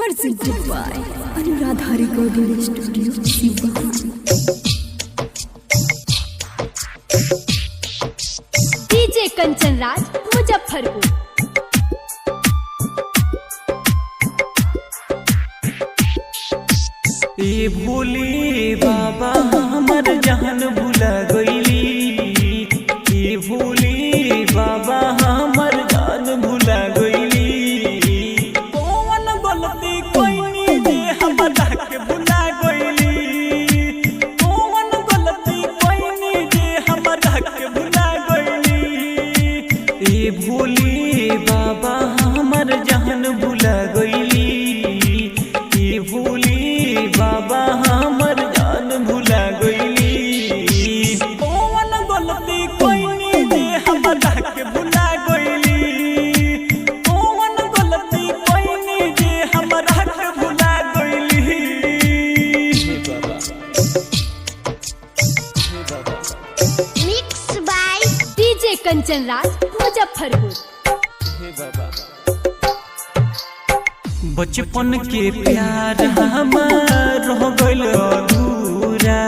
presented by Anuradha Recording Studio, Sivan. DJ Kanchan Raj, Muzaffarpur. ए भोले बाबा हमर जहन भुला गईली। ए भोले बाबा हमर जान भुला गईली। कौन गलती कोइनी जे हमरा के भुला गईली। कौन गलती कोइनी जे हमरा के भुला गईली। ए भोले बाबा हमर जहन भुला गईली। ए भोले बाबा हमर जान भुला गईली। कौन गलती कोइनी जे हमरा के भुला गईली। कौन गलती कोइनी जे हमरा के भुला गईली। Mix by DJ Kanchan Raj, Muzaffarpur. बचपन के प्यार हमार रह गइल अधूरा।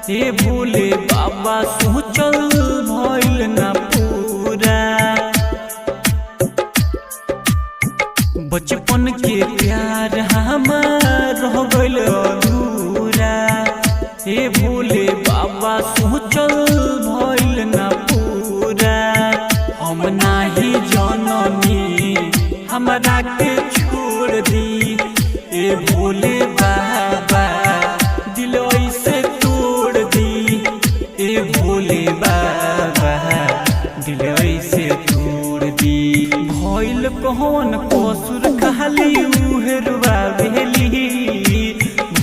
ए भोले बाबा सोचल भइल ना पूरा। बचपन के प्यार हमार रह गइल अधूरा। ए भोले बाबा सोचल भइल ना पूरा। हम नाही जननी हमरा के छोड़ दी। ए भोले बाबा दिल ऐसे तोड़ दी। ए भोले बाबा दिल ऐसे तोड़ दी। भइल कौन कसूर खाली उहे रुआवेली।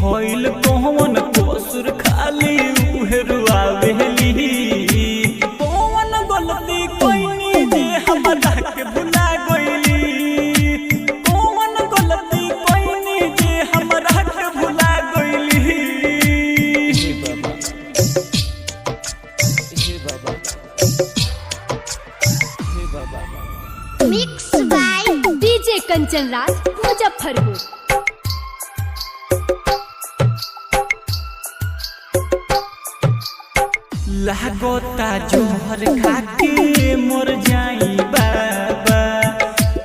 भइल कौन कसूर खाली उहे रुआवेली। कौन गलती कोइनी जे हमरा के भुला गईली। कौन गलती कोइनी जे हमरा के भुला गईली। Mix by DJ Kanchan Raj, Muzaffarpur. लागोता जोहर खाके मर जाई बाबा।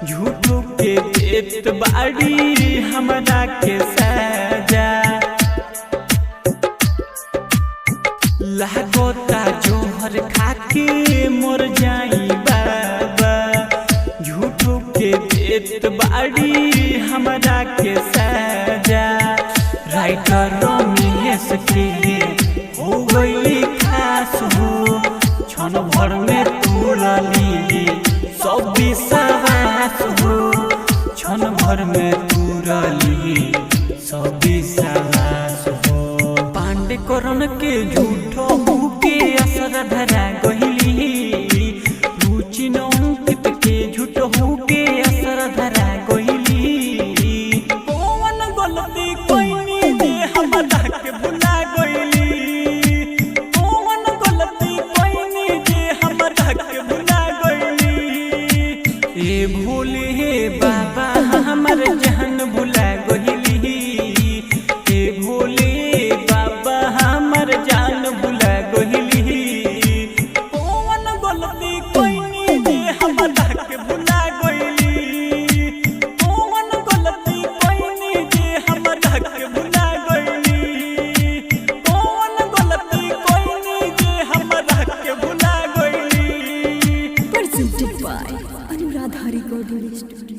झूठो के देत बाड़ी हमरा के सजा। लागोता जोहर खाके मर जाई बाबा। झूठो के देत बाड़ी हमरा के सजा। राइटर रमेश के हो गई खास हो। क्षण भर में तुरली सब विश्वास हो। क्षण भर में तुरली सब विश्वास हो। पांडे करण के झूठो के असर धरा गईली। रुचि अंकित के झूठो के असर धरा गईली। कौन गलती कोइनी जे हमरा के भुला गईली। कौन गलती कोइनी जे हमरा के भुला गईली। ए भोले बाबा हमर जान भुला गईली। ए भोले बाबा हमर जान भुला गईली। कौन गलती कोइनी जे हमरा के भुला गईली। कौन गलती कोइनी जे हमरा के भुला गईली। कौन गलती कोइनी जे हमरा के भुला गईली। Presented by Anuradha Recording Studio.